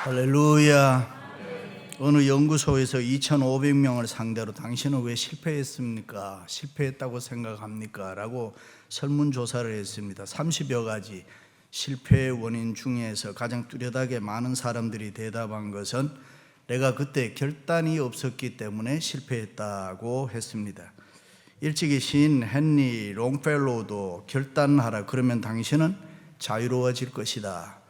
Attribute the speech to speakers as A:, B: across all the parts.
A: 할렐루야. 어느 연구소에서 2,500명을 상대로 당신은 왜 실패했습니까? 실패했다고 생각합니까? 라고 설문조사를 했습니다. 30여 가지 실패의 원인 중에서 가장 뚜렷하게 많은 사람들이 대답한 것은 내가 그때 결단이 없었기 때문에 실패했다고 했습니다. 일찍이 시인 헨리 롱펠로우도 결단하라, 그러면 당신은 자유로워질 것이다.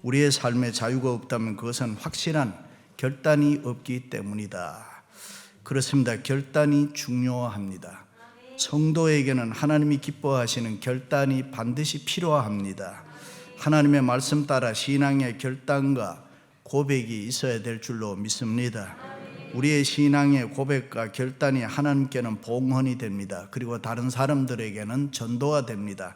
A: 우리의 삶에 자유가 없다면 그것은 확실한 결단이 없기 때문이다. 그렇습니다. 결단이 중요합니다. 성도에게는 하나님이 기뻐하시는 결단이 반드시 필요합니다. 하나님의 말씀 따라 신앙의 결단과 고백이 있어야 될 줄로 믿습니다. 우리의 신앙의 고백과 결단이 하나님께는 봉헌이 됩니다. 그리고 다른 사람들에게는 전도가 됩니다.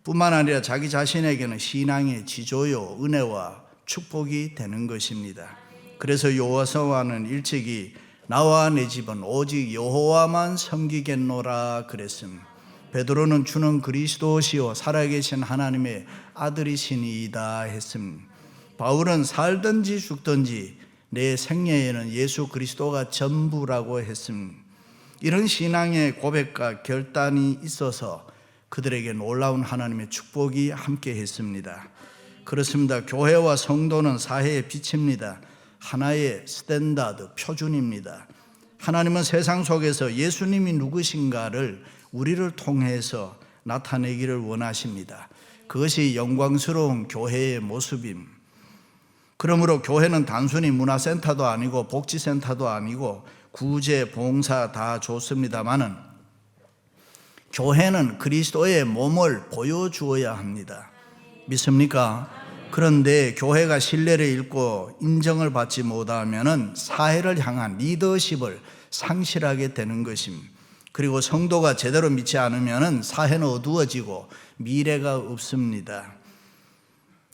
A: 뿐만 아니라 자기 자신에게는 신앙의 지조요, 은혜와 축복이 되는 것입니다. 그래서 여호와서와는 일찍이 나와 내 집은 오직 여호와만 섬기겠노라 그랬습니다. 베드로는 주는 그리스도시요 살아계신 하나님의 아들이시니이다 했습니다. 바울은 살든지 죽든지 내 생애에는 예수 그리스도가 전부라고 했습니다. 이런 신앙의 고백과 결단이 있어서 그들에게 놀라운 하나님의 축복이 함께 했습니다. 그렇습니다. 교회와 성도는 사회의 빛입니다. 하나의 스탠다드, 표준입니다. 하나님은 세상 속에서 예수님이 누구신가를 우리를 통해서 나타내기를 원하십니다. 그것이 영광스러운 교회의 모습입니다. 그러므로 교회는 단순히 문화센터도 아니고 복지센터도 아니고 구제, 봉사 다 좋습니다마는 교회는 그리스도의 몸을 보여주어야 합니다. 믿습니까? 그런데 교회가 신뢰를 잃고 인정을 받지 못하면 사회를 향한 리더십을 상실하게 되는 것입니다. 그리고 성도가 제대로 믿지 않으면 사회는 어두워지고 미래가 없습니다.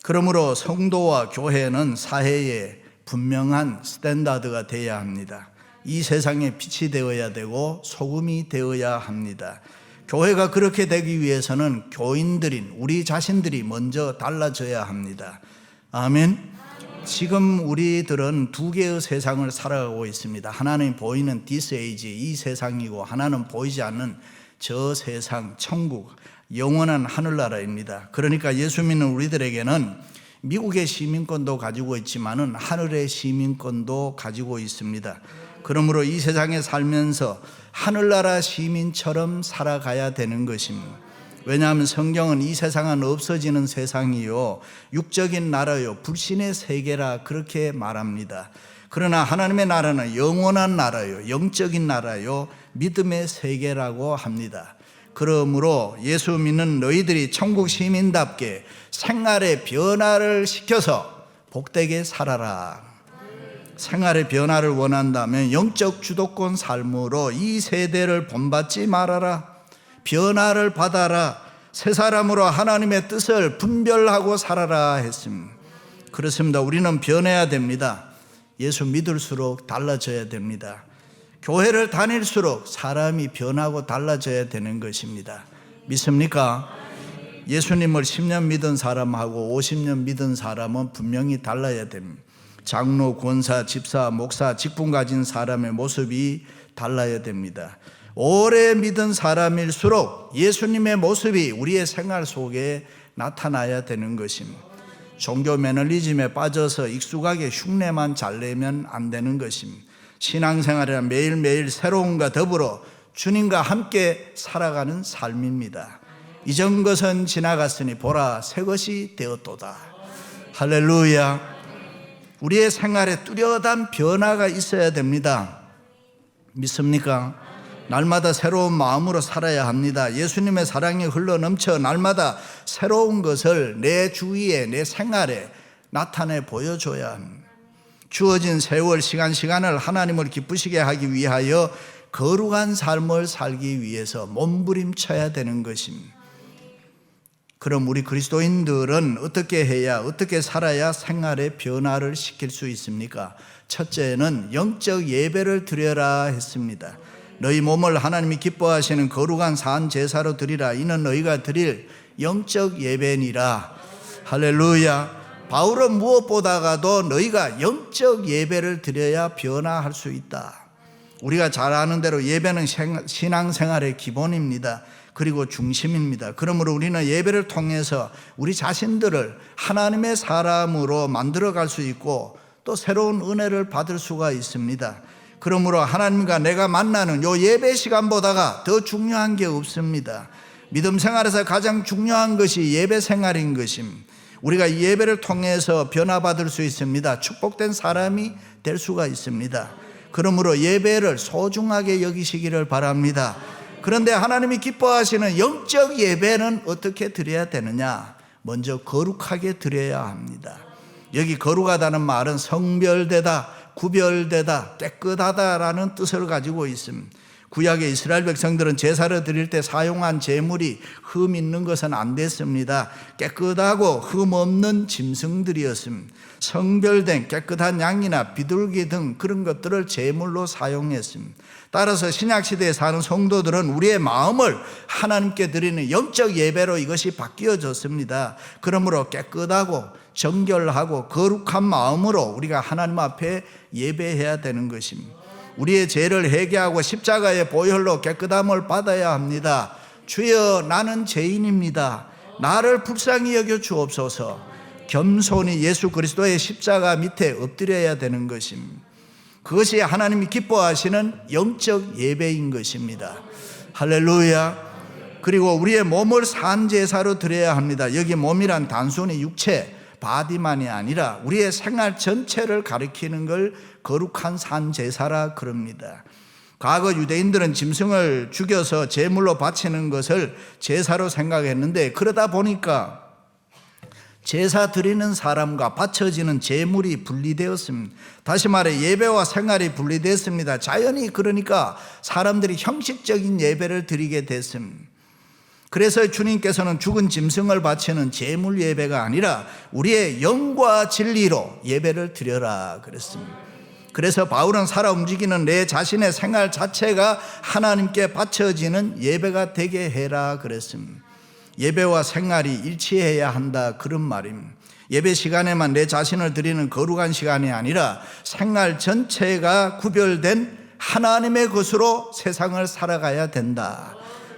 A: 그러므로 성도와 교회는 사회에 분명한 스탠다드가 되어야 합니다. 이 세상에 빛이 되어야 되고 소금이 되어야 합니다. 교회가 그렇게 되기 위해서는 교인들인 우리 자신들이 먼저 달라져야 합니다. 아멘. 지금 우리들은 두 개의 세상을 살아가고 있습니다. 하나는 보이는 this age, 이 세상이고 하나는 보이지 않는 저 세상, 천국, 영원한 하늘나라입니다. 그러니까 예수 믿는 우리들에게는 미국의 시민권도 가지고 있지만은 하늘의 시민권도 가지고 있습니다. 그러므로 이 세상에 살면서 하늘나라 시민처럼 살아가야 되는 것입니다. 왜냐하면 성경은 이 세상은 없어지는 세상이요 육적인 나라요 불신의 세계라 그렇게 말합니다. 그러나 하나님의 나라는 영원한 나라요 영적인 나라요 믿음의 세계라고 합니다. 그러므로 예수 믿는 너희들이 천국 시민답게 생활의 변화를 시켜서 복되게 살아라. 생활의 변화를 원한다면 영적 주도권 삶으로 이 세대를 본받지 말아라. 변화를 받아라. 새 사람으로 하나님의 뜻을 분별하고 살아라 했습니다. 그렇습니다. 우리는 변해야 됩니다. 예수 믿을수록 달라져야 됩니다. 교회를 다닐수록 사람이 변하고 달라져야 되는 것입니다. 믿습니까? 예수님을 10년 믿은 사람하고 50년 믿은 사람은 분명히 달라야 됩니다. 장로, 권사, 집사, 목사, 직분 가진 사람의 모습이 달라야 됩니다. 오래 믿은 사람일수록 예수님의 모습이 우리의 생활 속에 나타나야 되는 것입니다. 종교 매너리즘에 빠져서 익숙하게 흉내만 잘 내면 안 되는 것입니다. 신앙생활이란 매일매일 새로움과 더불어 주님과 함께 살아가는 삶입니다. 이전 것은 지나갔으니 보라 새 것이 되었도다. 할렐루야. 우리의 생활에 뚜렷한 변화가 있어야 됩니다. 믿습니까? 날마다 새로운 마음으로 살아야 합니다. 예수님의 사랑이 흘러넘쳐 날마다 새로운 것을 내 주위에 내 생활에 나타내 보여줘야 합니다. 주어진 세월 시간을 하나님을 기쁘시게 하기 위하여 거룩한 삶을 살기 위해서 몸부림쳐야 되는 것입니다. 그럼 우리 그리스도인들은 어떻게 해야 어떻게 살아야 생활의 변화를 시킬 수 있습니까? 첫째는 영적 예배를 드려라 했습니다. 너희 몸을 하나님이 기뻐하시는 거룩한 산 제사로 드리라. 이는 너희가 드릴 영적 예배니라. 할렐루야. 바울은 무엇보다가도 너희가 영적 예배를 드려야 변화할 수 있다. 우리가 잘 아는 대로 예배는 신앙생활의 기본입니다. 그리고 중심입니다. 그러므로 우리는 예배를 통해서 우리 자신들을 하나님의 사람으로 만들어갈 수 있고 또 새로운 은혜를 받을 수가 있습니다. 그러므로 하나님과 내가 만나는 요 예배 시간보다가 더 중요한 게 없습니다. 믿음 생활에서 가장 중요한 것이 예배 생활인 것입니다. 우리가 이 예배를 통해서 변화받을 수 있습니다. 축복된 사람이 될 수가 있습니다. 그러므로 예배를 소중하게 여기시기를 바랍니다. 그런데 하나님이 기뻐하시는 영적 예배는 어떻게 드려야 되느냐? 먼저 거룩하게 드려야 합니다. 여기 거룩하다는 말은 성별되다, 구별되다, 깨끗하다라는 뜻을 가지고 있습니다. 구약의 이스라엘 백성들은 제사를 드릴 때 사용한 제물이 흠 있는 것은 안 됐습니다. 깨끗하고 흠 없는 짐승들이었습니다. 성별된 깨끗한 양이나 비둘기 등 그런 것들을 제물로 사용했습니다. 따라서 신약시대에 사는 성도들은 우리의 마음을 하나님께 드리는 영적 예배로 이것이 바뀌어졌습니다. 그러므로 깨끗하고 정결하고 거룩한 마음으로 우리가 하나님 앞에 예배해야 되는 것입니다. 우리의 죄를 회개하고 십자가의 보혈로 깨끗함을 받아야 합니다. 주여, 나는 죄인입니다. 나를 불쌍히 여겨 주옵소서. 겸손히 예수 그리스도의 십자가 밑에 엎드려야 되는 것입니다. 그것이 하나님이 기뻐하시는 영적 예배인 것입니다. 할렐루야. 그리고 우리의 몸을 산제사로 드려야 합니다. 여기 몸이란 단순히 육체, 바디만이 아니라 우리의 생활 전체를 가리키는 걸 거룩한 산제사라 그럽니다. 과거 유대인들은 짐승을 죽여서 제물로 바치는 것을 제사로 생각했는데 그러다 보니까 제사 드리는 사람과 바쳐지는 제물이 분리되었습니다. 다시 말해 예배와 생활이 분리됐습니다. 자연히 그러니까 사람들이 형식적인 예배를 드리게 됐습니다. 그래서 주님께서는 죽은 짐승을 바치는 제물 예배가 아니라 우리의 영과 진리로 예배를 드려라 그랬습니다. 그래서 바울은 살아 움직이는 내 자신의 생활 자체가 하나님께 바쳐지는 예배가 되게 해라 그랬습니다. 예배와 생활이 일치해야 한다 그런 말입니다. 예배 시간에만 내 자신을 드리는 거룩한 시간이 아니라 생활 전체가 구별된 하나님의 것으로 세상을 살아가야 된다.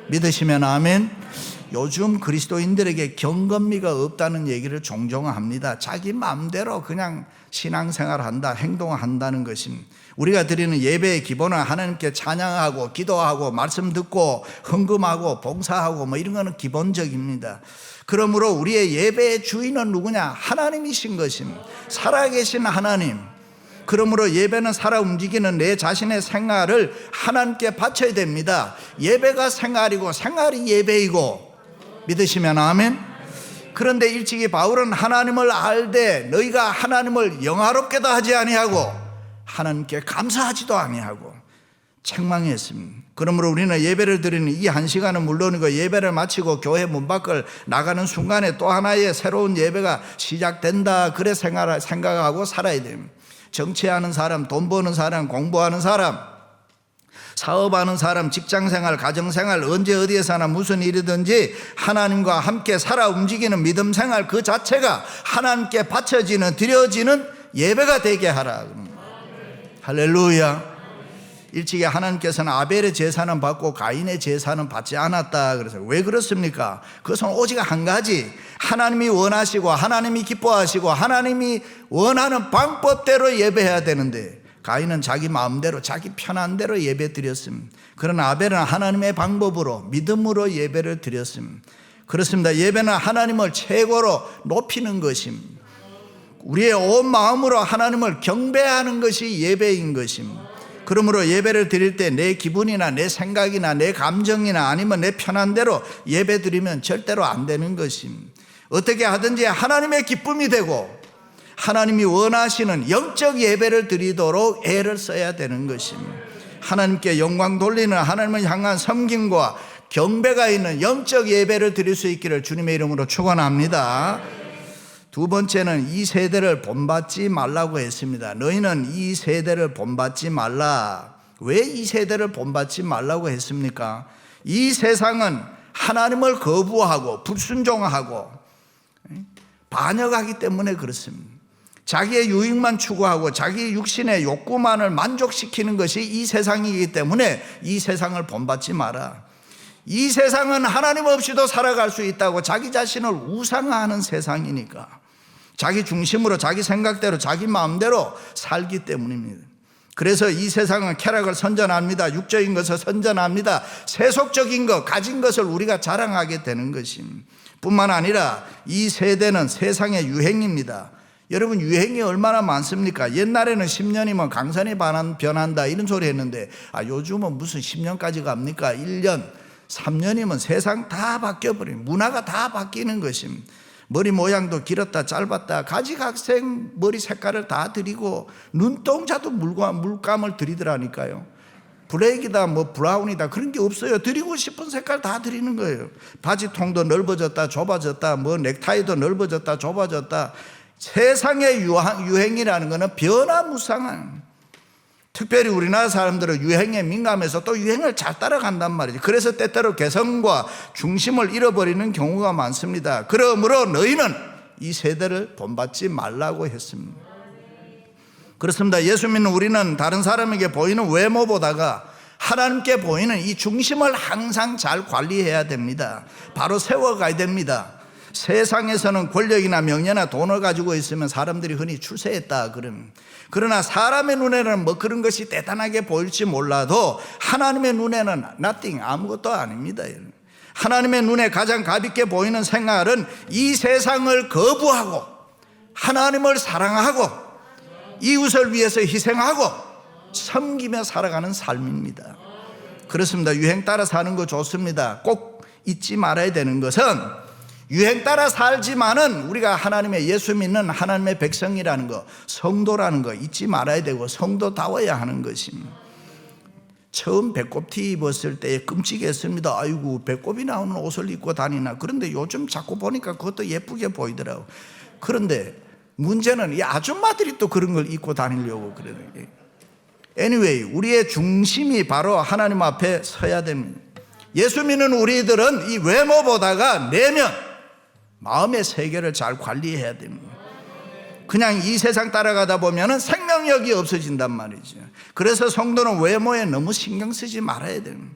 A: 믿으시면 아멘. 요즘 그리스도인들에게 경건미가 없다는 얘기를 종종 합니다. 자기 마음대로 그냥 신앙생활한다, 행동한다는 것입니다. 우리가 드리는 예배의 기본은 하나님께 찬양하고 기도하고 말씀 듣고 헌금하고 봉사하고 뭐 이런 거는 기본적입니다. 그러므로 우리의 예배의 주인은 누구냐? 하나님이신 것입니다. 살아계신 하나님. 그러므로 예배는 살아 움직이는 내 자신의 생활을 하나님께 바쳐야 됩니다. 예배가 생활이고 생활이 예배이고 믿으시면 아멘. 그런데 일찍이 바울은 하나님을 알되 너희가 하나님을 영화롭게도 하지 아니하고 하나님께 감사하지도 아니하고 책망했습니다. 그러므로 우리는 예배를 드리는 이 한 시간은 물론이고 예배를 마치고 교회 문 밖을 나가는 순간에 또 하나의 새로운 예배가 시작된다 그래 생각하고 살아야 됩니다. 정치하는 사람, 돈 버는 사람, 공부하는 사람, 사업하는 사람, 직장생활, 가정생활, 언제 어디에서나 무슨 일이든지 하나님과 함께 살아 움직이는 믿음생활 그 자체가 하나님께 바쳐지는 드려지는 예배가 되게 하라. 할렐루야. 일찍이 하나님께서는 아벨의 제사는 받고 가인의 제사는 받지 않았다. 그래서 왜 그렇습니까? 그것은 오직 한 가지, 하나님이 원하시고 하나님이 기뻐하시고 하나님이 원하는 방법대로 예배해야 되는데 가인은 자기 마음대로 자기 편한 대로 예배 드렸습니다. 그러나 아벨은 하나님의 방법으로 믿음으로 예배를 드렸습니다. 그렇습니다. 예배는 하나님을 최고로 높이는 것입니다. 우리의 온 마음으로 하나님을 경배하는 것이 예배인 것입니다. 그러므로 예배를 드릴 때 내 기분이나 내 생각이나 내 감정이나 아니면 내 편한 대로 예배 드리면 절대로 안 되는 것입니다. 어떻게 하든지 하나님의 기쁨이 되고 하나님이 원하시는 영적 예배를 드리도록 애를 써야 되는 것입니다. 하나님께 영광 돌리는 하나님을 향한 섬김과 경배가 있는 영적 예배를 드릴 수 있기를 주님의 이름으로 축원합니다. 두 번째는 이 세대를 본받지 말라고 했습니다. 너희는 이 세대를 본받지 말라. 왜 이 세대를 본받지 말라고 했습니까? 이 세상은 하나님을 거부하고 불순종하고 반역하기 때문에 그렇습니다. 자기의 유익만 추구하고 자기 육신의 욕구만을 만족시키는 것이 이 세상이기 때문에 이 세상을 본받지 마라. 이 세상은 하나님 없이도 살아갈 수 있다고 자기 자신을 우상화하는 세상이니까 자기 중심으로 자기 생각대로 자기 마음대로 살기 때문입니다. 그래서 이 세상은 쾌락을 선전합니다. 육적인 것을 선전합니다. 세속적인 것, 가진 것을 우리가 자랑하게 되는 것입니다. 뿐만 아니라 이 세대는 세상의 유행입니다. 여러분, 유행이 얼마나 많습니까? 옛날에는 10년이면 강산이 변한다 이런 소리 했는데 요즘은 무슨 10년까지 갑니까? 1년, 3년이면 세상 다 바뀌어버린, 문화가 다 바뀌는 것입니다. 머리 모양도 길었다 짧았다 가지각색 머리 색깔을 다 들이고 눈동자도 물감을 들이더라니까요. 블랙이다 뭐 브라운이다 그런 게 없어요. 드리고 싶은 색깔 다 드리는 거예요. 바지통도 넓어졌다 좁아졌다 뭐 넥타이도 넓어졌다 좁아졌다. 세상의 유행이라는 것은 변화무쌍한, 특별히 우리나라 사람들은 유행에 민감해서 또 유행을 잘 따라간단 말이죠. 그래서 때때로 개성과 중심을 잃어버리는 경우가 많습니다. 그러므로 너희는 이 세대를 본받지 말라고 했습니다. 그렇습니다. 예수 믿는 우리는 다른 사람에게 보이는 외모보다가 하나님께 보이는 이 중심을 항상 잘 관리해야 됩니다. 바로 세워가야 됩니다. 세상에서는 권력이나 명예나 돈을 가지고 있으면 사람들이 흔히 출세했다 그러나 사람의 눈에는 뭐 그런 것이 대단하게 보일지 몰라도 하나님의 눈에는 nothing, 아무것도 아닙니다. 하나님의 눈에 가장 가볍게 보이는 생활은 이 세상을 거부하고 하나님을 사랑하고 이웃을 위해서 희생하고 섬기며 살아가는 삶입니다. 그렇습니다. 유행 따라 사는 거 좋습니다. 꼭 잊지 말아야 되는 것은 유행 따라 살지만은 우리가 하나님의 예수 믿는 하나님의 백성이라는 거, 성도라는 거 잊지 말아야 되고 성도다워야 하는 것입니다. 처음 배꼽티 입었을 때 끔찍했습니다. 아이고 배꼽이 나오는 옷을 입고 다니나. 그런데 요즘 자꾸 보니까 그것도 예쁘게 보이더라고. 그런데 문제는 이 아줌마들이 또 그런 걸 입고 다니려고 그러는 게. Anyway, 우리의 중심이 바로 하나님 앞에 서야 됩니다. 예수 믿는 우리들은 이 외모보다가 내면, 마음의 세계를 잘 관리해야 됩니다. 그냥 이 세상 따라가다 보면 생명력이 없어진단 말이죠. 그래서 성도는 외모에 너무 신경 쓰지 말아야 됩니다.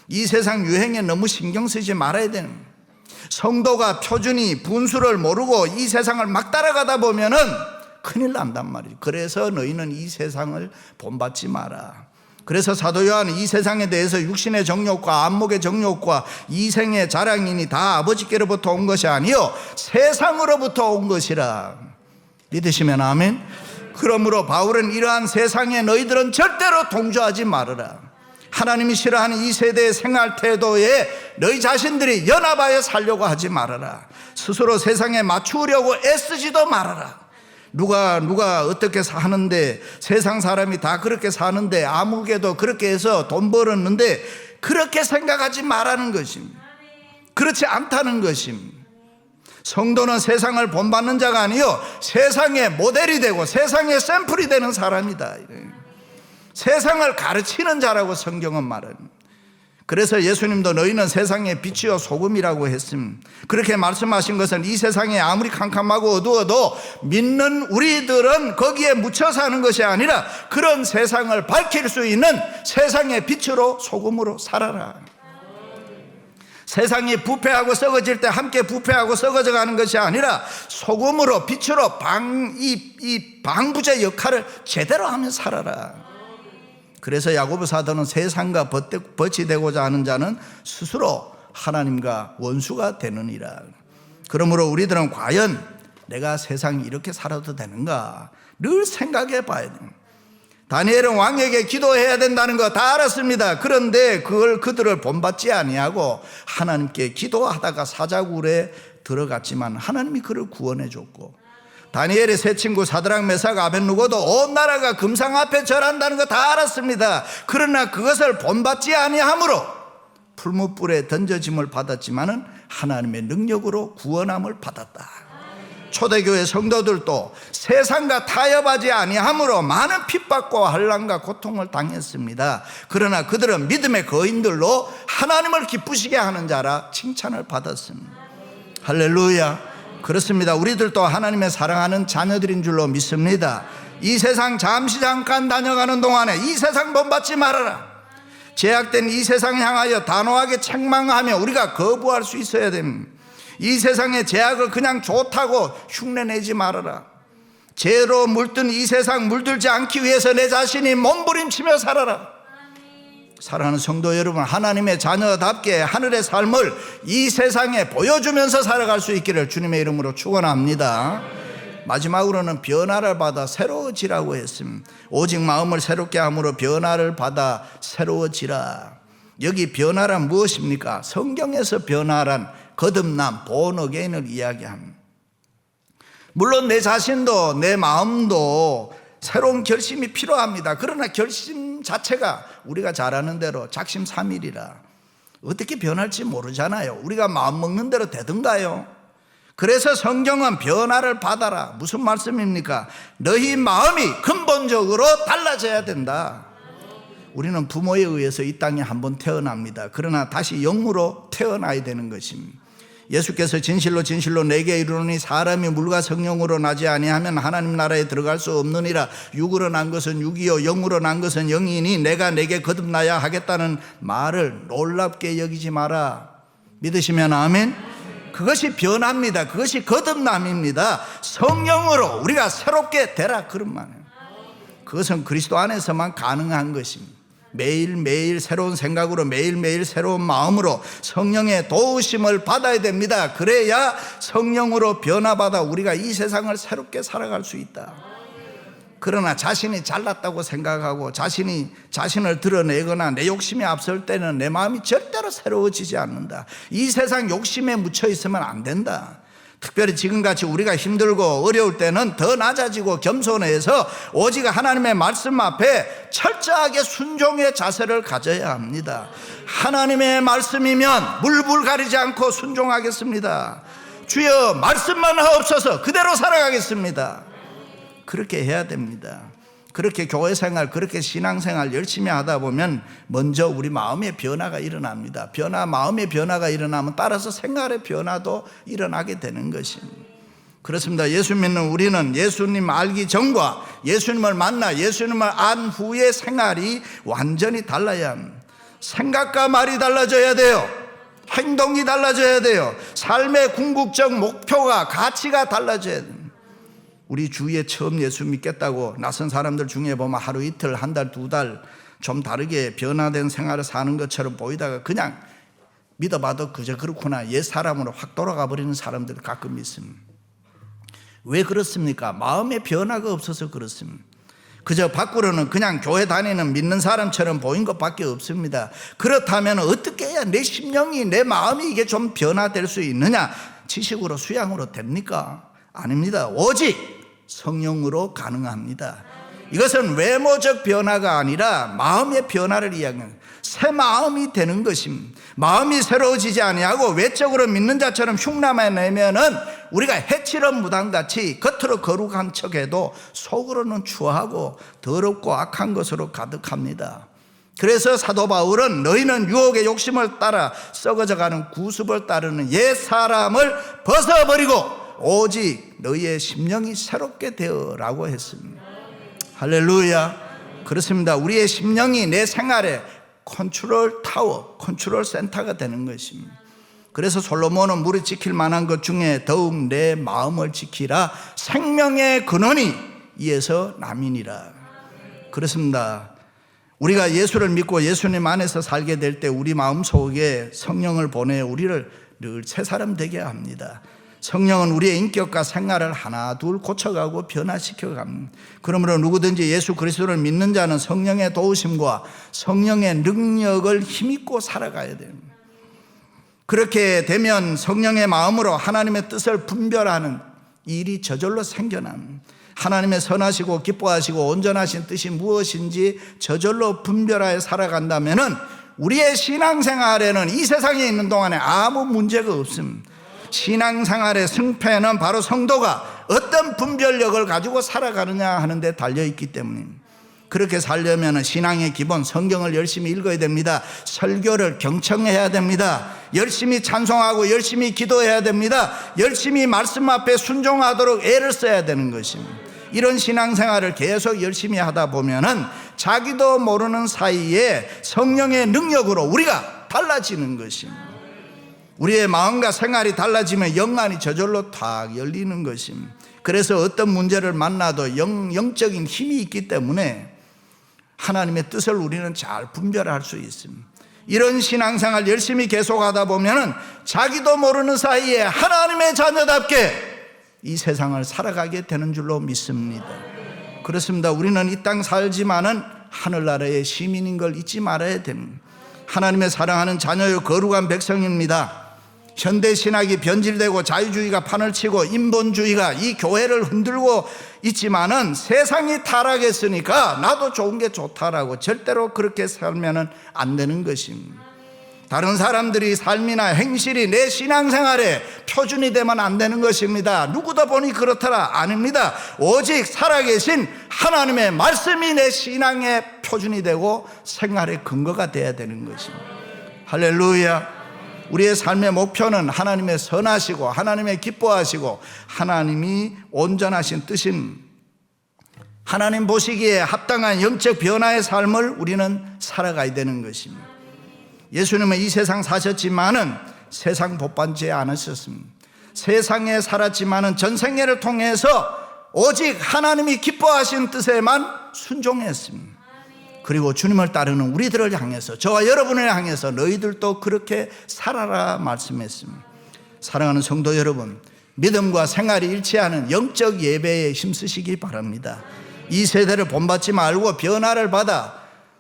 A: 이 세상 유행에 너무 신경 쓰지 말아야 됩니다. 성도가 표준이 분수를 모르고 이 세상을 막 따라가다 보면 큰일 난단 말이죠. 그래서 너희는 이 세상을 본받지 마라. 그래서 사도 요한은 이 세상에 대해서 육신의 정욕과 안목의 정욕과 이생의 자랑이니 다 아버지께로부터 온 것이 아니요 세상으로부터 온 것이라. 믿으시면 아멘. 그러므로 바울은 이러한 세상에 너희들은 절대로 동조하지 말아라. 하나님이 싫어하는 이 세대의 생활 태도에 너희 자신들이 연합하여 살려고 하지 말아라. 스스로 세상에 맞추려고 애쓰지도 말아라. 누가 어떻게 사는데, 세상 사람이 다 그렇게 사는데, 아무개도 그렇게 해서 돈 벌었는데 그렇게 생각하지 말라는 것입니다. 그렇지 않다는 것입니다. 성도는 세상을 본받는 자가 아니요 세상의 모델이 되고 세상의 샘플이 되는 사람이다. 세상을 가르치는 자라고 성경은 말합니다. 그래서 예수님도 너희는 세상의 빛이요 소금이라고 했습니다. 그렇게 말씀하신 것은 이 세상에 아무리 캄캄하고 어두워도 믿는 우리들은 거기에 묻혀 사는 것이 아니라 그런 세상을 밝힐 수 있는 세상의 빛으로 소금으로 살아라. 세상이 부패하고 썩어질 때 함께 부패하고 썩어져 가는 것이 아니라 소금으로 빛으로 이 방부제 역할을 제대로 하며 살아라. 그래서 야고보 사도는 세상과 벗이 되고자 하는 자는 스스로 하나님과 원수가 되느니라. 그러므로 우리들은 과연 내가 세상이 이렇게 살아도 되는가 늘 생각해 봐야 됩니다. 다니엘은 왕에게 기도해야 된다는 거 다 알았습니다. 그런데 그들을 본받지 아니하고 하나님께 기도하다가 사자굴에 들어갔지만 하나님이 그를 구원해 줬고, 다니엘의 세 친구 사드락 메삭 아벳느고도 온 나라가 금상 앞에 절한다는 거 다 알았습니다. 그러나 그것을 본받지 아니하므로 풀무불에 던져짐을 받았지만은 하나님의 능력으로 구원함을 받았다. 초대교회 성도들도 세상과 타협하지 아니하므로 많은 핍박과 환난과 고통을 당했습니다. 그러나 그들은 믿음의 거인들로 하나님을 기쁘시게 하는 자라 칭찬을 받았습니다. 할렐루야. 그렇습니다. 우리들도 하나님의 사랑하는 자녀들인 줄로 믿습니다. 이 세상 잠시 잠깐 다녀가는 동안에 이 세상 본받지 말아라. 제약된 이 세상 향하여 단호하게 책망하며 우리가 거부할 수 있어야 됩니다. 이 세상의 제약을 그냥 좋다고 흉내내지 말아라. 죄로 물든 이 세상 물들지 않기 위해서 내 자신이 몸부림치며 살아라. 사랑하는 성도 여러분, 하나님의 자녀답게 하늘의 삶을 이 세상에 보여주면서 살아갈 수 있기를 주님의 이름으로 축원합니다. 마지막으로는 변화를 받아 새로워지라고 했습니다. 오직 마음을 새롭게 함으로 변화를 받아 새로워지라. 여기 변화란 무엇입니까? 성경에서 변화란 거듭남, born again을 이야기합니다. 물론 내 자신도 내 마음도 새로운 결심이 필요합니다. 그러나 결심 자체가 우리가 잘 아는 대로 작심삼일이라 어떻게 변할지 모르잖아요. 우리가 마음 먹는 대로 되던가요? 그래서 성경은 변화를 받아라. 무슨 말씀입니까? 너희 마음이 근본적으로 달라져야 된다. 우리는 부모에 의해서 이 땅에 한번 태어납니다. 그러나 다시 영으로 태어나야 되는 것입니다. 예수께서 진실로 진실로 내게 이르노니 사람이 물과 성령으로 나지 아니하면 하나님 나라에 들어갈 수 없느니라. 육으로 난 것은 육이요 영으로 난 것은 영이니 내가 내게 거듭나야 하겠다는 말을 놀랍게 여기지 마라. 믿으시면 아멘. 그것이 변화입니다. 그것이 거듭남입니다. 성령으로 우리가 새롭게 되라, 그런 말이에요. 그것은 그리스도 안에서만 가능한 것입니다. 매일매일 새로운 생각으로 매일매일 새로운 마음으로 성령의 도우심을 받아야 됩니다. 그래야 성령으로 변화받아 우리가 이 세상을 새롭게 살아갈 수 있다. 그러나 자신이 잘났다고 생각하고 자신을 드러내거나 내 욕심이 앞설 때는 내 마음이 절대로 새로워지지 않는다. 이 세상 욕심에 묻혀 있으면 안 된다. 특별히 지금같이 우리가 힘들고 어려울 때는 더 낮아지고 겸손해서 오직 하나님의 말씀 앞에 철저하게 순종의 자세를 가져야 합니다. 하나님의 말씀이면 물불 가리지 않고 순종하겠습니다. 주여 말씀만 하옵소서, 그대로 살아가겠습니다. 그렇게 해야 됩니다. 그렇게 교회생활, 그렇게 신앙생활 열심히 하다 보면 먼저 우리 마음의 변화가 일어납니다. 마음의 변화가 일어나면 따라서 생활의 변화도 일어나게 되는 것입니다. 그렇습니다. 예수 믿는 우리는 예수님 알기 전과 예수님을 만나 예수님을 안 후의 생활이 완전히 달라야 합니다. 생각과 말이 달라져야 돼요. 행동이 달라져야 돼요. 삶의 궁극적 목표가, 가치가 달라져야 됩니다. 우리 주위에 처음 예수 믿겠다고 나선 사람들 중에 보면 하루 이틀, 한 달, 두 달 좀 다르게 변화된 생활을 사는 것처럼 보이다가 그냥 믿어봐도 그저 그렇구나, 옛 사람으로 확 돌아가 버리는 사람들 가끔 있습니다. 왜 그렇습니까? 마음의 변화가 없어서 그렇습니다. 그저 밖으로는 그냥 교회 다니는 믿는 사람처럼 보인 것밖에 없습니다. 그렇다면 어떻게 해야 내 심령이, 내 마음이 이게 좀 변화될 수 있느냐? 지식으로, 수양으로 됩니까? 아닙니다. 오직 성령으로 가능합니다. 이것은 외모적 변화가 아니라 마음의 변화를 이야기합니다. 새 마음이 되는 것입니다. 마음이 새로워지지 아니하고 외적으로 믿는 자처럼 흉내만 내면은 우리가 해치는 무당같이 겉으로 거룩한 척해도 속으로는 추하고 더럽고 악한 것으로 가득합니다. 그래서 사도 바울은 너희는 유혹의 욕심을 따라 썩어져가는 구습을 따르는 옛 사람을 벗어버리고 오직 너희의 심령이 새롭게 되어라고 했습니다. 할렐루야. 그렇습니다. 우리의 심령이 내 생활의 컨트롤 타워, 컨트롤 센터가 되는 것입니다. 그래서 솔로몬은 무릇 지킬 만한 것 중에 더욱 내 마음을 지키라. 생명의 근원이 이에서 남이니라. 그렇습니다. 우리가 예수를 믿고 예수님 안에서 살게 될 때 우리 마음속에 성령을 보내 우리를 늘 새 사람 되게 합니다. 성령은 우리의 인격과 생활을 하나 둘 고쳐가고 변화시켜 갑니다. 그러므로 누구든지 예수 그리스도를 믿는 자는 성령의 도우심과 성령의 능력을 힘입고 살아가야 됩니다. 그렇게 되면 성령의 마음으로 하나님의 뜻을 분별하는 일이 저절로 생겨납니다. 하나님의 선하시고 기뻐하시고 온전하신 뜻이 무엇인지 저절로 분별하여 살아간다면 우리의 신앙생활에는 이 세상에 있는 동안에 아무 문제가 없습니다. 신앙생활의 승패는 바로 성도가 어떤 분별력을 가지고 살아가느냐 하는 데 달려있기 때문입니다. 그렇게 살려면 신앙의 기본 성경을 열심히 읽어야 됩니다. 설교를 경청해야 됩니다. 열심히 찬송하고 열심히 기도해야 됩니다. 열심히 말씀 앞에 순종하도록 애를 써야 되는 것입니다. 이런 신앙생활을 계속 열심히 하다 보면은 자기도 모르는 사이에 성령의 능력으로 우리가 달라지는 것입니다. 우리의 마음과 생활이 달라지면 영안이 저절로 탁 열리는 것입니다. 그래서 어떤 문제를 만나도 영적인 힘이 있기 때문에 하나님의 뜻을 우리는 잘 분별할 수 있습니다. 이런 신앙생활 열심히 계속하다 보면은 자기도 모르는 사이에 하나님의 자녀답게 이 세상을 살아가게 되는 줄로 믿습니다. 그렇습니다. 우리는 이 땅 살지만은 하늘나라의 시민인 걸 잊지 말아야 됩니다. 하나님의 사랑하는 자녀요 거룩한 백성입니다. 현대신학이 변질되고 자유주의가 판을 치고 인본주의가 이 교회를 흔들고 있지만은 세상이 타락했으니까 나도 좋은 게 좋다라고 절대로 그렇게 살면 안 되는 것입니다. 다른 사람들이 삶이나 행실이 내 신앙생활의 표준이 되면 안 되는 것입니다. 누구도 보니 그렇더라. 아닙니다. 오직 살아계신 하나님의 말씀이 내 신앙의 표준이 되고 생활의 근거가 되어야 되는 것입니다. 할렐루야. 우리의 삶의 목표는 하나님의 선하시고 하나님의 기뻐하시고 하나님이 온전하신 뜻인 하나님 보시기에 합당한 영적 변화의 삶을 우리는 살아가야 되는 것입니다. 예수님은 이 세상 사셨지만은 세상 복받지 않으셨습니다. 세상에 살았지만은 전생애를 통해서 오직 하나님이 기뻐하신 뜻에만 순종했습니다. 그리고 주님을 따르는 우리들을 향해서 저와 여러분을 향해서 너희들도 그렇게 살아라 말씀했습니다. 사랑하는 성도 여러분, 믿음과 생활이 일치하는 영적 예배에 힘쓰시기 바랍니다. 이 세대를 본받지 말고 변화를 받아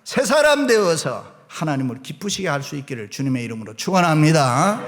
A: 새 사람 되어서 하나님을 기쁘시게 할 수 있기를 주님의 이름으로 축원합니다.